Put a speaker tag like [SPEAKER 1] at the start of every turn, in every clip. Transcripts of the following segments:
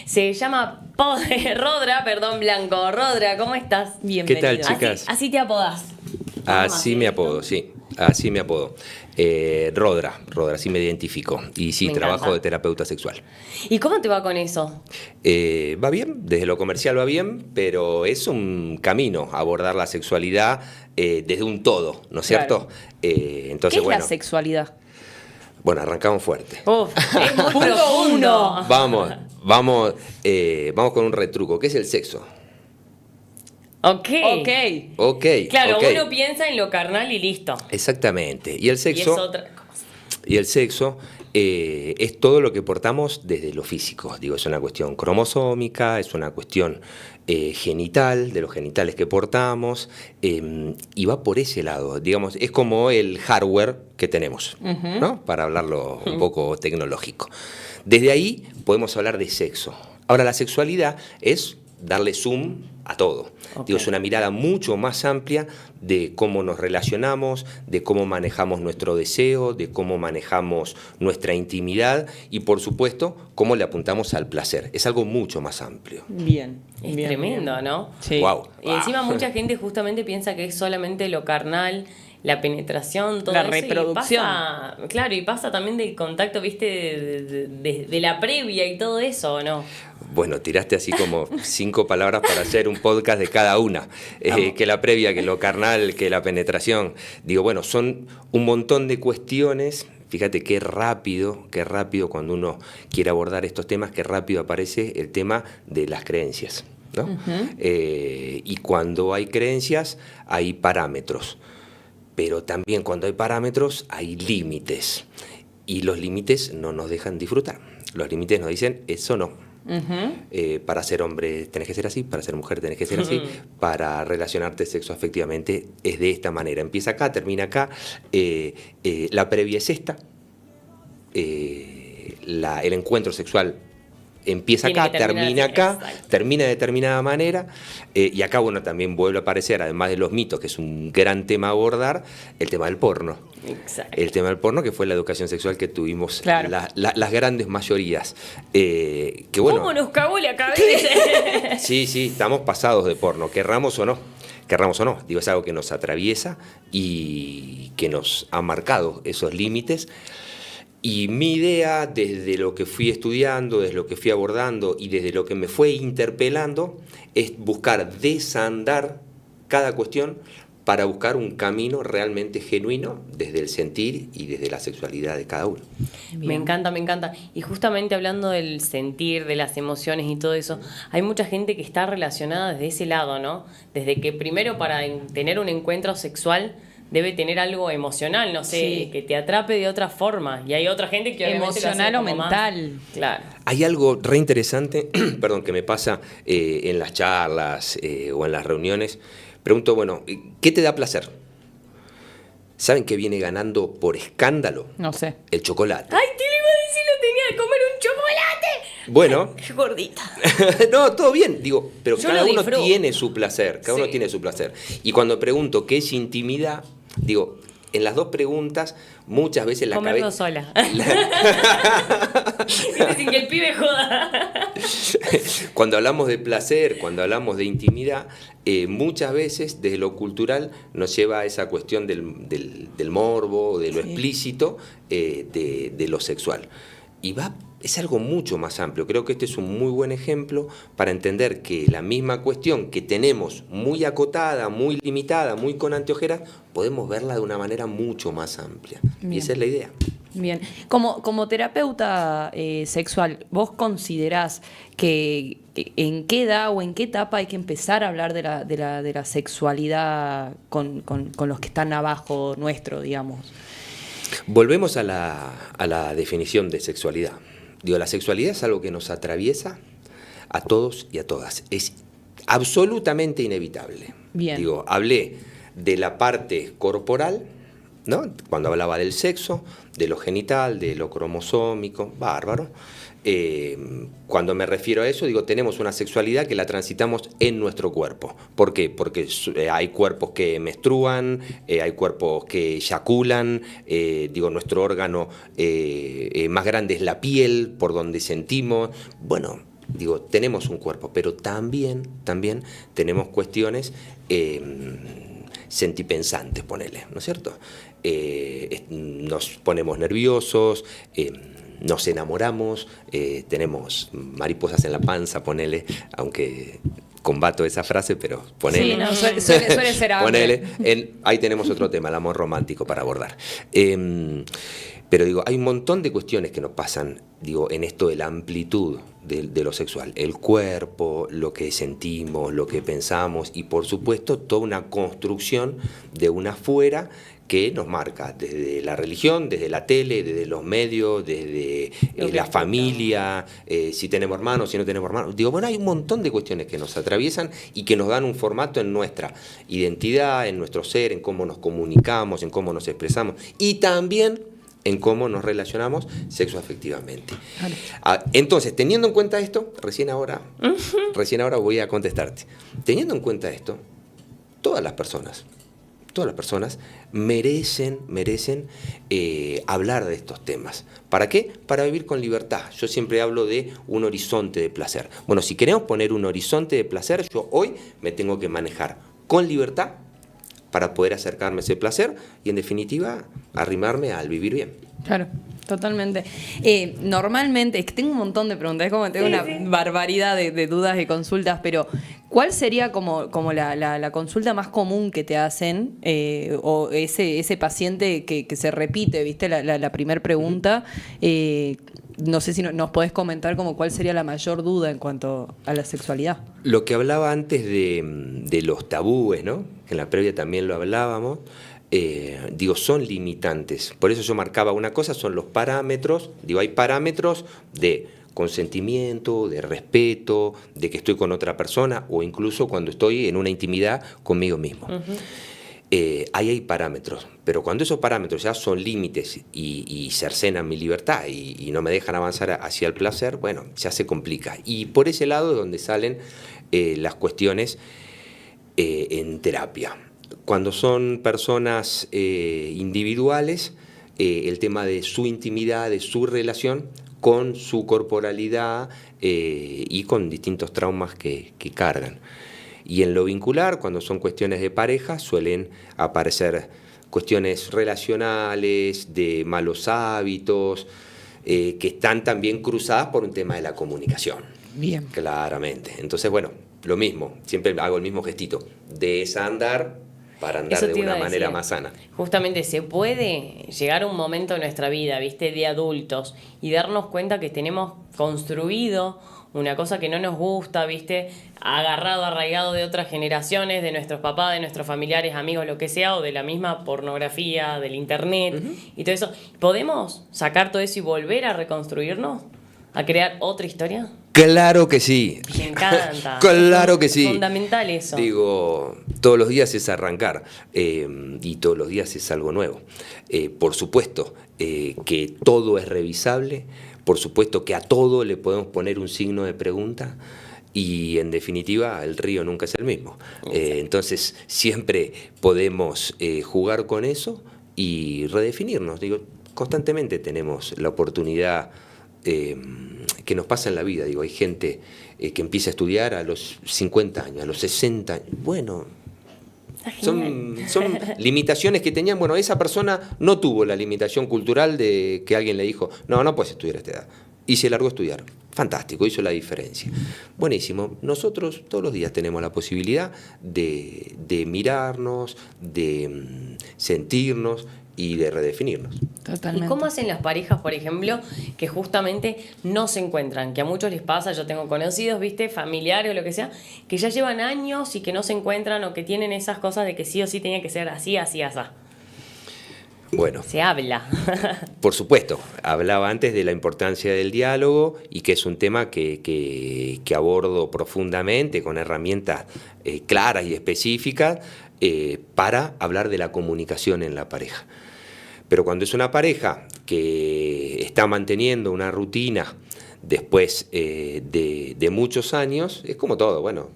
[SPEAKER 1] Se llama Rodra, perdón, Blanco. Rodra, ¿cómo estás?
[SPEAKER 2] Bienvenido.
[SPEAKER 3] ¿Qué tal, chicas?
[SPEAKER 1] Así te apodás.
[SPEAKER 3] Así me apodo, sí. Así me apodo. Rodra, así me identifico. Y sí,
[SPEAKER 1] Me
[SPEAKER 3] trabajo
[SPEAKER 1] encanta.
[SPEAKER 3] de terapeuta sexual.
[SPEAKER 1] ¿Y cómo te va con eso?
[SPEAKER 3] Va bien, desde lo comercial va bien, pero es un camino abordar la sexualidad desde un todo, ¿no es cierto? Entonces,
[SPEAKER 2] ¿Qué es
[SPEAKER 3] bueno,
[SPEAKER 2] la sexualidad?
[SPEAKER 3] bueno, arrancamos fuerte.
[SPEAKER 1] Uf, es muy
[SPEAKER 2] Punto
[SPEAKER 1] profundo.
[SPEAKER 2] uno.
[SPEAKER 3] Vamos con un retruco. ¿Qué es el sexo?
[SPEAKER 1] Ok.
[SPEAKER 3] Ok.
[SPEAKER 1] Claro,
[SPEAKER 3] ok.
[SPEAKER 1] uno piensa en lo carnal y listo.
[SPEAKER 3] Exactamente. Y el
[SPEAKER 1] Y es
[SPEAKER 3] sexo...
[SPEAKER 1] otra cosa.
[SPEAKER 3] Y el sexo es todo lo que portamos desde lo físico. Digo, es una cuestión cromosómica, es una cuestión genital, de los genitales que portamos, y va por ese lado. Digamos, es como el hardware que tenemos, ¿no? Para hablarlo un poco tecnológico. Desde ahí podemos hablar de sexo. Ahora, la sexualidad es darle zoom a todo.
[SPEAKER 1] Ok.
[SPEAKER 3] Digo, es una mirada mucho más amplia de cómo nos relacionamos, de cómo manejamos nuestro deseo, de cómo manejamos nuestra intimidad y, por supuesto, cómo le apuntamos al placer. Es algo mucho más amplio.
[SPEAKER 2] Bien.
[SPEAKER 1] Es
[SPEAKER 2] bien,
[SPEAKER 1] tremendo,
[SPEAKER 2] bien.
[SPEAKER 1] ¿no?
[SPEAKER 2] Sí.
[SPEAKER 3] Wow.
[SPEAKER 1] Y encima mucha gente justamente piensa que es solamente lo carnal, la penetración, todo
[SPEAKER 2] La
[SPEAKER 1] eso.
[SPEAKER 2] reproducción.
[SPEAKER 1] Y pasa también del contacto, viste, de la previa y todo eso, ¿o no?
[SPEAKER 3] Bueno, tiraste así como 5 palabras para hacer un podcast de cada una. Que la previa, que lo carnal, que la penetración. Digo, bueno, son un montón de cuestiones. Fíjate qué rápido cuando uno quiere abordar estos temas, qué rápido aparece el tema de las creencias, ¿no? Y cuando hay creencias, hay parámetros. Pero también cuando hay parámetros, hay límites. Y los límites no nos dejan disfrutar. Los límites nos dicen, eso no. Para ser hombre tenés que ser así, para ser mujer tenés que ser así, para relacionarte sexoafectivamente es de esta manera. Empieza acá, termina acá. La previa es esta. El encuentro sexual empieza
[SPEAKER 1] Tiene
[SPEAKER 3] acá,
[SPEAKER 1] que terminar
[SPEAKER 3] termina
[SPEAKER 1] así,
[SPEAKER 3] acá,
[SPEAKER 1] exacto.
[SPEAKER 3] termina de determinada manera. Y acá, bueno, también vuelve a aparecer, además de los mitos, que es un gran tema a abordar, el tema del porno.
[SPEAKER 1] Exacto.
[SPEAKER 3] El tema del porno, que fue la educación sexual que tuvimos
[SPEAKER 2] Claro.
[SPEAKER 3] las grandes mayorías. Que bueno,
[SPEAKER 1] ¿Cómo nos cagó la cabeza?
[SPEAKER 3] sí, estamos pasados de porno, querramos o no. Digo, es algo que nos atraviesa y que nos ha marcado esos límites. Y mi idea, desde lo que fui estudiando, desde lo que fui abordando y desde lo que me fue interpelando, es buscar desandar cada cuestión para buscar un camino realmente genuino desde el sentir y desde la sexualidad de cada uno.
[SPEAKER 1] Me encanta, me encanta. Y justamente hablando del sentir, de las emociones y todo eso, hay mucha gente que está relacionada desde ese lado, ¿no? Desde que primero para tener un encuentro sexual debe tener algo emocional, no sé,
[SPEAKER 2] Sí.
[SPEAKER 1] que te atrape de otra forma. Y hay otra gente que obviamente lo hace
[SPEAKER 2] Emocional o
[SPEAKER 1] como más-
[SPEAKER 2] mental.
[SPEAKER 1] Claro.
[SPEAKER 3] Hay algo re interesante, perdón, que me pasa en las charlas o en las reuniones. Pregunto, bueno, ¿qué te da placer? ¿Saben qué viene ganando por escándalo?
[SPEAKER 2] No sé.
[SPEAKER 3] El chocolate.
[SPEAKER 1] Ay, te lo iba a decir, lo tenía que comer un chocolate.
[SPEAKER 3] Bueno,
[SPEAKER 1] Qué gordita.
[SPEAKER 3] no, todo bien, digo, pero
[SPEAKER 1] Yo
[SPEAKER 3] cada
[SPEAKER 1] lo
[SPEAKER 3] uno
[SPEAKER 1] disfruto.
[SPEAKER 3] tiene su placer, cada uno
[SPEAKER 1] Sí.
[SPEAKER 3] tiene su placer. Y cuando pregunto qué es intimidad, digo, en las dos preguntas, muchas veces la
[SPEAKER 1] Comerlo
[SPEAKER 3] cabeza...
[SPEAKER 1] sola. Sin que el pibe joda.
[SPEAKER 3] Cuando hablamos de placer, cuando hablamos de intimidad, muchas veces desde lo cultural nos lleva a esa cuestión del morbo, de lo
[SPEAKER 2] Sí.
[SPEAKER 3] explícito, de lo sexual. Y es algo mucho más amplio. Creo que este es un muy buen ejemplo para entender que la misma cuestión que tenemos muy acotada, muy limitada, muy con anteojeras, podemos verla de una manera mucho más amplia.
[SPEAKER 2] Bien.
[SPEAKER 3] Y esa es la idea.
[SPEAKER 2] Bien. Como terapeuta sexual, ¿vos considerás que en qué edad o en qué etapa hay que empezar a hablar de la sexualidad con los que están abajo nuestro, digamos?
[SPEAKER 3] Volvemos a la definición de sexualidad. Digo, la sexualidad es algo que nos atraviesa a todos y a todas. Es absolutamente inevitable.
[SPEAKER 2] Bien.
[SPEAKER 3] Digo, hablé de la parte corporal, ¿no? Cuando hablaba del sexo, de lo genital, de lo cromosómico, bárbaro. Cuando me refiero a eso, digo, tenemos una sexualidad que la transitamos en nuestro cuerpo. ¿Por qué? Porque hay cuerpos que menstruan, hay cuerpos que eyaculan, digo, nuestro órgano más grande es la piel, por donde sentimos. Bueno, Digo, tenemos un cuerpo, pero también tenemos cuestiones sentipensantes, ponele, ¿no es cierto? Nos ponemos nerviosos, nos enamoramos, tenemos mariposas en la panza, ponele, aunque combato esa frase, pero ponele.
[SPEAKER 2] Sí, no, suele ser amplio.
[SPEAKER 3] Ponele, ahí tenemos otro tema, el amor romántico para abordar. Pero digo, hay un montón de cuestiones que nos pasan, digo, en esto de la amplitud de lo sexual. El cuerpo, lo que sentimos, lo que pensamos y por supuesto toda una construcción de una afuera que nos marca desde la religión, desde la tele, desde los medios, desde la familia, si tenemos hermanos, si no tenemos hermanos. Digo, bueno, hay un montón de cuestiones que nos atraviesan y que nos dan un formato en nuestra identidad, en nuestro ser, en cómo nos comunicamos, en cómo nos expresamos y también en cómo nos relacionamos sexoafectivamente. Entonces, teniendo en cuenta esto, recién ahora voy a contestarte. Teniendo en cuenta esto, todas las personas merecen hablar de estos temas. ¿Para qué? Para vivir con libertad. Yo siempre hablo de un horizonte de placer. Bueno, si queremos poner un horizonte de placer, yo hoy me tengo que manejar con libertad para poder acercarme a ese placer y, en definitiva, arrimarme al vivir bien.
[SPEAKER 2] Claro, totalmente. Normalmente, es que tengo un montón de preguntas, es como tengo una barbaridad de dudas y consultas, pero ¿cuál sería como la consulta más común que te hacen? O ese paciente que se repite, ¿viste? La primera pregunta. No sé si nos podés comentar como cuál sería la mayor duda en cuanto a la sexualidad.
[SPEAKER 3] Lo que hablaba antes de los tabúes, ¿no? Que en la previa también lo hablábamos. Digo, son limitantes. Por eso yo marcaba una cosa, son los parámetros. Digo, hay parámetros de consentimiento, de respeto, de que estoy con otra persona o incluso cuando estoy en una intimidad conmigo mismo. Ahí hay parámetros, pero cuando esos parámetros ya son límites y cercenan mi libertad y no me dejan avanzar hacia el placer, bueno, ya se complica. Y por ese lado es donde salen las cuestiones en terapia. Cuando son personas individuales, el tema de su intimidad, de su relación con su corporalidad y con distintos traumas que cargan. Y en lo vincular, cuando son cuestiones de pareja, suelen aparecer cuestiones relacionales, de malos hábitos, que están también cruzadas por un tema de la comunicación.
[SPEAKER 2] Bien.
[SPEAKER 3] Claramente. Entonces, bueno, lo mismo, siempre hago el mismo gestito, desandar para andar
[SPEAKER 1] Eso
[SPEAKER 3] de
[SPEAKER 1] te iba
[SPEAKER 3] una
[SPEAKER 1] a
[SPEAKER 3] manera
[SPEAKER 1] decir.
[SPEAKER 3] más sana.
[SPEAKER 1] Justamente se puede llegar a un momento en nuestra vida, ¿viste? De adultos y darnos cuenta que tenemos construido una cosa que no nos gusta, ¿viste? Agarrado, arraigado de otras generaciones, de nuestros papás, de nuestros familiares, amigos, lo que sea, o de la misma pornografía, del internet y todo eso. ¿Podemos sacar todo eso y volver a reconstruirnos? ¿A crear otra historia?
[SPEAKER 3] Claro que sí.
[SPEAKER 1] Me encanta.
[SPEAKER 3] Claro que sí.
[SPEAKER 1] Fundamental eso.
[SPEAKER 3] Digo, todos los días es arrancar y todos los días es algo nuevo. Por supuesto que todo es revisable, por supuesto que a todo le podemos poner un signo de pregunta y en definitiva el río nunca es el mismo. Entonces siempre podemos jugar con eso y redefinirnos. Digo, constantemente tenemos la oportunidad que nos pasa en la vida. Digo, hay gente que empieza a estudiar a los 50 años, a los 60 años. Bueno, son limitaciones que tenían. Bueno, esa persona no tuvo la limitación cultural de que alguien le dijo, no puedes estudiar a esta edad. Y se largó a estudiar. Fantástico, hizo la diferencia. Buenísimo. Nosotros todos los días tenemos la posibilidad de mirarnos, de sentirnos y de redefinirnos.
[SPEAKER 2] Totalmente.
[SPEAKER 1] ¿Y cómo hacen las parejas, por ejemplo, que justamente no se encuentran? Que a muchos les pasa, yo tengo conocidos, ¿viste? Familiares o lo que sea, que ya llevan años y que no se encuentran o que tienen esas cosas de que sí o sí tenía que ser así, así, así.
[SPEAKER 3] Bueno,
[SPEAKER 1] Se habla.
[SPEAKER 3] por supuesto, hablaba antes de la importancia del diálogo y que es un tema que abordo profundamente con herramientas claras y específicas para hablar de la comunicación en la pareja. Pero cuando es una pareja que está manteniendo una rutina después de muchos años, es como todo, bueno,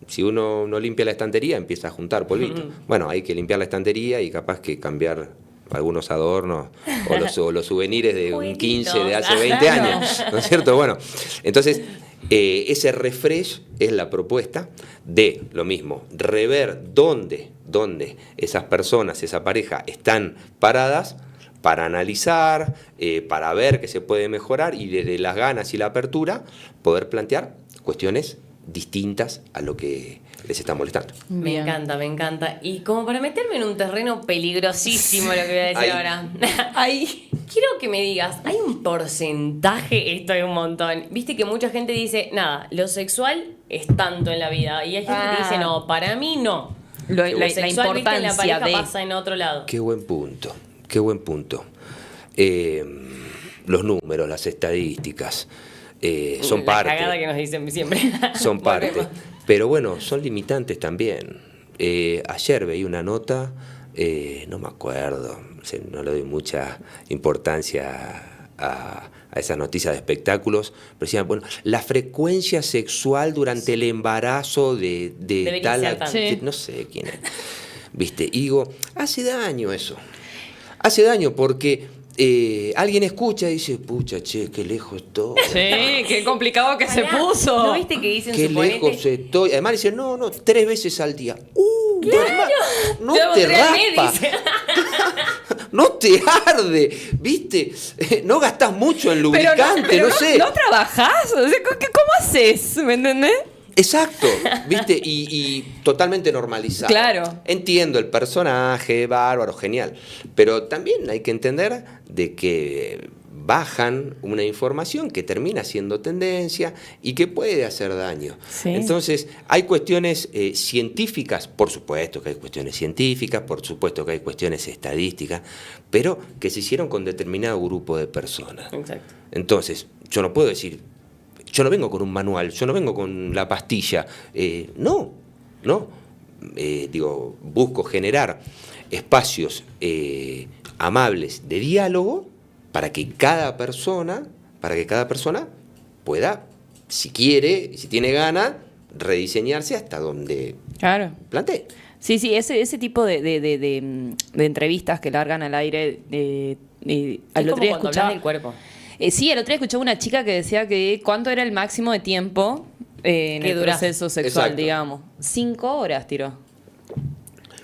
[SPEAKER 3] si uno no limpia la estantería empieza a juntar polvito. Bueno, hay que limpiar la estantería y capaz que cambiar algunos adornos o los souvenirs de un 15 de hace 20 años, ¿no es cierto? Bueno, entonces Ese refresh es la propuesta de lo mismo, rever dónde esas personas, esa pareja están paradas para analizar, para ver qué se puede mejorar y desde las ganas y la apertura poder plantear cuestiones distintas a lo que les está molestando.
[SPEAKER 1] Me encanta, me encanta. Y como para meterme en un terreno peligrosísimo, lo que voy a decir
[SPEAKER 3] Ahí.
[SPEAKER 1] ahora. Quiero que me digas, ¿hay un porcentaje? Esto es un montón. Viste que mucha gente dice, nada, lo sexual es tanto en la vida. Y hay gente que dice, no, para mí no.
[SPEAKER 2] La
[SPEAKER 1] sexual, viste, en la
[SPEAKER 2] importancia
[SPEAKER 1] pareja
[SPEAKER 2] de...
[SPEAKER 1] pasa en otro lado.
[SPEAKER 3] Qué buen punto, qué buen punto. Los números, las estadísticas, son
[SPEAKER 1] La
[SPEAKER 3] parte.
[SPEAKER 1] cagada que nos dicen siempre.
[SPEAKER 3] Son parte.
[SPEAKER 1] Volvemos.
[SPEAKER 3] Pero bueno, son limitantes también. Ayer veí una nota, no me acuerdo, no le doy mucha importancia a esas noticias de espectáculos, pero decían, bueno, la frecuencia sexual durante el embarazo de
[SPEAKER 1] Debe
[SPEAKER 3] tal,
[SPEAKER 1] ser tanto.
[SPEAKER 2] Sí.
[SPEAKER 3] no sé quién es, ¿viste? Y digo, hace daño eso. Hace daño porque alguien escucha y dice, pucha, che, qué lejos estoy.
[SPEAKER 2] Sí, qué complicado que se
[SPEAKER 1] Pará,
[SPEAKER 2] puso.
[SPEAKER 1] ¿no viste que dicen,
[SPEAKER 3] Qué
[SPEAKER 1] suponete?
[SPEAKER 3] lejos estoy. Además dice, no, 3 veces al día.
[SPEAKER 1] ¡Claro!
[SPEAKER 3] No
[SPEAKER 1] Yo
[SPEAKER 3] te
[SPEAKER 1] pondría al
[SPEAKER 3] raspa.
[SPEAKER 1] dice.
[SPEAKER 3] No te arde, ¿viste? No gastás mucho en lubricante, no sé.
[SPEAKER 2] ¿No trabajás? O sea, ¿cómo haces? ¿Me entendés?
[SPEAKER 3] Exacto, ¿viste? Y totalmente normalizado.
[SPEAKER 2] Claro.
[SPEAKER 3] Entiendo el personaje, bárbaro, genial. Pero también hay que entender de que bajan una información que termina siendo tendencia y que puede hacer daño.
[SPEAKER 2] Sí.
[SPEAKER 3] Entonces, hay cuestiones científicas, por supuesto que hay cuestiones científicas, por supuesto que hay cuestiones estadísticas, pero que se hicieron con determinado grupo de personas.
[SPEAKER 1] Exacto.
[SPEAKER 3] Entonces, yo no puedo decir, yo no vengo con un manual, yo no vengo con la pastilla. No. Digo, busco generar espacios amables de diálogo para que cada persona pueda, si quiere, si tiene ganas, rediseñarse hasta donde
[SPEAKER 2] Claro.
[SPEAKER 3] plantee.
[SPEAKER 2] Sí, ese tipo de entrevistas que largan al aire.
[SPEAKER 1] Es
[SPEAKER 2] Al
[SPEAKER 1] como
[SPEAKER 2] otro día
[SPEAKER 1] cuando
[SPEAKER 2] escuchaba.
[SPEAKER 1] hablas del cuerpo.
[SPEAKER 2] Sí, el otro día escuchaba una chica que decía que cuánto era el máximo de tiempo en
[SPEAKER 1] Que
[SPEAKER 2] el
[SPEAKER 1] durás.
[SPEAKER 2] proceso sexual,
[SPEAKER 3] Exacto.
[SPEAKER 2] digamos. 5 horas tiró.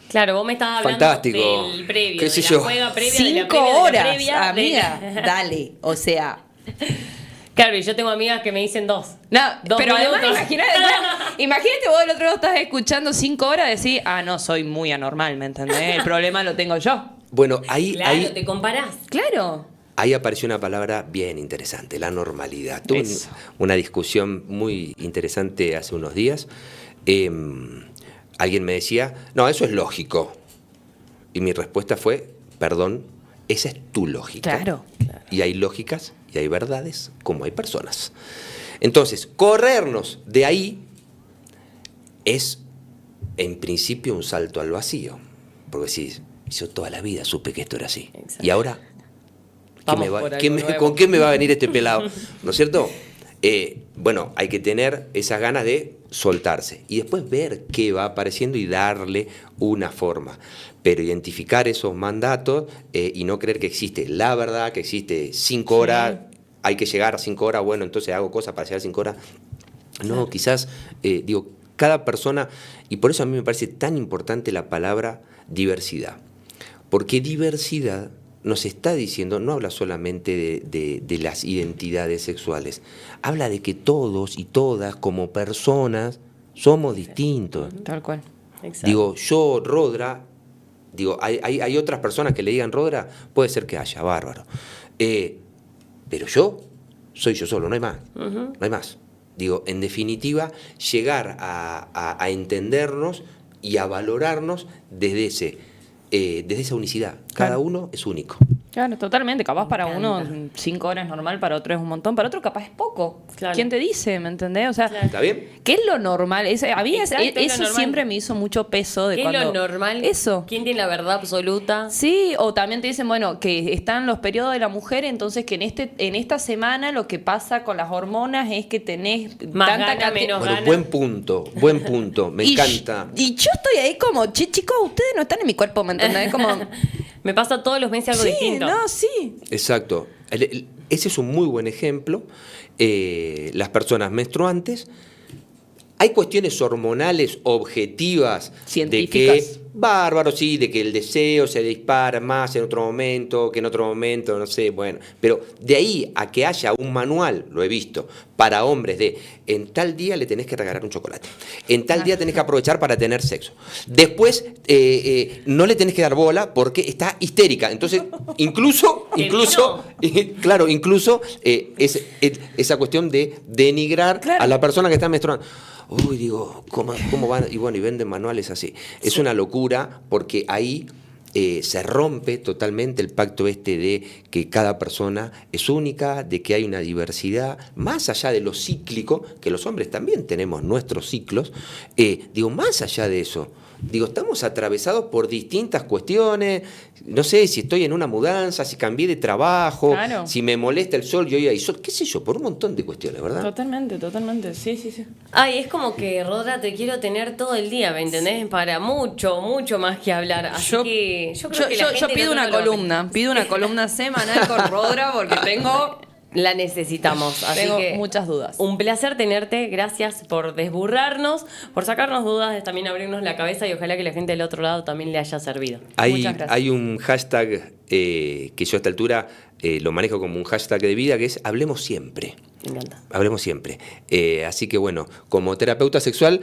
[SPEAKER 1] Claro, vos me estabas hablando
[SPEAKER 3] Fantástico.
[SPEAKER 1] del previo,
[SPEAKER 3] ¿Qué
[SPEAKER 1] de
[SPEAKER 3] sé
[SPEAKER 1] la
[SPEAKER 3] yo?
[SPEAKER 1] juega previa, de
[SPEAKER 2] 5
[SPEAKER 1] la previa, de la
[SPEAKER 2] horas,
[SPEAKER 1] previa, de
[SPEAKER 2] amiga.
[SPEAKER 1] la-
[SPEAKER 2] Dale. O sea.
[SPEAKER 1] Claro, y yo tengo amigas que me dicen 2.
[SPEAKER 2] No,
[SPEAKER 1] 2
[SPEAKER 2] pero además
[SPEAKER 1] minutos.
[SPEAKER 2] imagínate vos del otro lado estás escuchando 5 horas y decís, no, soy muy anormal, ¿me entendés? El problema lo tengo yo.
[SPEAKER 3] Bueno, ahí,
[SPEAKER 1] Claro, te comparás.
[SPEAKER 2] Claro.
[SPEAKER 3] ahí apareció una palabra bien interesante, la normalidad. Tuve
[SPEAKER 2] Eso.
[SPEAKER 3] una discusión muy interesante hace unos días. Alguien me decía, no, eso es lógico. Y mi respuesta fue, perdón, esa es tu lógica.
[SPEAKER 2] Claro.
[SPEAKER 3] Y hay lógicas y hay verdades como hay personas. Entonces, corrernos de ahí es, en principio, un salto al vacío. Porque si yo toda la vida supe que esto era así.
[SPEAKER 1] Exacto.
[SPEAKER 3] Y ahora,
[SPEAKER 1] Vamos por algo nuevo.
[SPEAKER 3] ¿con qué me va a venir este pelado? ¿No es cierto? Bueno, hay que tener esas ganas de soltarse y después ver qué va apareciendo y darle una forma. Pero identificar esos mandatos y no creer que existe la verdad, que existe 5 horas, hay que llegar a 5 horas, bueno, entonces hago cosas para llegar a 5 horas. No, quizás, digo, cada persona, y por eso a mí me parece tan importante la palabra diversidad. Porque diversidad nos está diciendo, no habla solamente de las identidades sexuales, habla de que todos y todas como personas somos distintos.
[SPEAKER 2] Tal cual.
[SPEAKER 1] Exacto.
[SPEAKER 3] Digo, yo, Rodra, digo, hay otras personas que le digan Rodra, puede ser que haya, bárbaro. Pero yo soy yo solo, no hay más, no hay más. Digo, en definitiva, llegar a entendernos y a valorarnos desde esa unicidad. Cada
[SPEAKER 2] Claro.
[SPEAKER 3] uno es único.
[SPEAKER 2] Claro, totalmente. Capaz para
[SPEAKER 1] Me
[SPEAKER 2] uno
[SPEAKER 1] encanta.
[SPEAKER 2] 5 horas es normal, para otro es un montón, para otro capaz es poco.
[SPEAKER 1] Claro.
[SPEAKER 2] ¿Quién te dice? ¿Me entendés? O sea,
[SPEAKER 1] Claro.
[SPEAKER 3] ¿Está bien?
[SPEAKER 2] ¿qué es lo normal? A mí
[SPEAKER 1] Exacto, es lo
[SPEAKER 2] eso
[SPEAKER 1] normal.
[SPEAKER 2] siempre me hizo mucho peso de
[SPEAKER 1] ¿Qué es
[SPEAKER 2] cuando...
[SPEAKER 1] lo normal?
[SPEAKER 2] Eso.
[SPEAKER 1] ¿Quién tiene la verdad absoluta?
[SPEAKER 2] Sí, o también te dicen, bueno, que están los periodos de la mujer, entonces que en esta semana lo que pasa con las hormonas es que tenés
[SPEAKER 1] Más
[SPEAKER 2] tanta
[SPEAKER 1] gana,
[SPEAKER 2] cantidad...
[SPEAKER 1] menos
[SPEAKER 3] Bueno,
[SPEAKER 1] gana.
[SPEAKER 3] buen punto, me
[SPEAKER 2] Y
[SPEAKER 3] encanta.
[SPEAKER 2] Y yo estoy ahí como, che, chicos, ustedes no están en mi cuerpo, ¿me entendés? Como,
[SPEAKER 1] Me pasa todos los meses algo
[SPEAKER 2] sí,
[SPEAKER 1] distinto.
[SPEAKER 2] no, sí.
[SPEAKER 3] Exacto. ese es un muy buen ejemplo. Las personas menstruantes. Hay cuestiones hormonales objetivas
[SPEAKER 2] científicas.
[SPEAKER 3] de que, bárbaro, sí, de que el deseo se dispara más en otro momento que en otro momento, no sé, bueno. Pero de ahí a que haya un manual, lo he visto, para hombres de en tal día le tenés que regalar un chocolate, en tal día tenés que aprovechar para tener sexo. Después no le tenés que dar bola porque está histérica. Entonces, incluso claro, incluso esa cuestión de denigrar a la persona que está menstruando. Uy, digo, ¿cómo van? Y bueno, y venden manuales así. Es una locura porque ahí se rompe totalmente el pacto de que cada persona es única, de que hay una diversidad, más allá de lo cíclico, que los hombres también tenemos nuestros ciclos, digo, más allá de eso. Digo, estamos atravesados por distintas cuestiones, no sé si estoy en una mudanza, si cambié de trabajo,
[SPEAKER 2] claro,
[SPEAKER 3] si me molesta el sol y hoy hay sol, qué sé yo, por un montón de cuestiones, ¿verdad?
[SPEAKER 2] Totalmente, sí.
[SPEAKER 1] Ay, es como que, Rodra, te quiero tener todo el día, ¿me entendés? Para mucho más que hablar. Así que yo creo que la gente
[SPEAKER 2] pido una columna semanal con Rodra porque tengo
[SPEAKER 1] la necesitamos, así
[SPEAKER 2] Tengo
[SPEAKER 1] que
[SPEAKER 2] muchas dudas.
[SPEAKER 1] Un placer tenerte, gracias por desburrarnos, por sacarnos dudas, también abrirnos la cabeza y ojalá que la gente del otro lado también le haya servido. Muchas gracias.
[SPEAKER 3] Hay un hashtag que yo a esta altura lo manejo como un hashtag de vida que es Hablemos Siempre.
[SPEAKER 1] Me encanta.
[SPEAKER 3] Hablemos Siempre. Así que bueno, como terapeuta sexual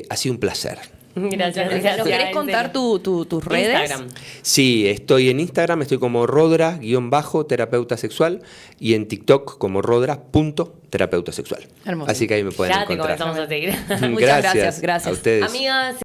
[SPEAKER 3] ha sido un placer.
[SPEAKER 1] Gracias.
[SPEAKER 2] ¿Nos querés contar tus redes?
[SPEAKER 1] Instagram.
[SPEAKER 3] Sí, estoy en Instagram, estoy como Rodra-terapeuta sexual y en TikTok como Rodra.terapeuta sexual.
[SPEAKER 2] Hermoso.
[SPEAKER 3] Así que ahí me pueden
[SPEAKER 1] Ya
[SPEAKER 3] encontrar.
[SPEAKER 1] te comenzamos a seguir.
[SPEAKER 2] Muchas gracias.
[SPEAKER 3] A ustedes.
[SPEAKER 1] Amigas.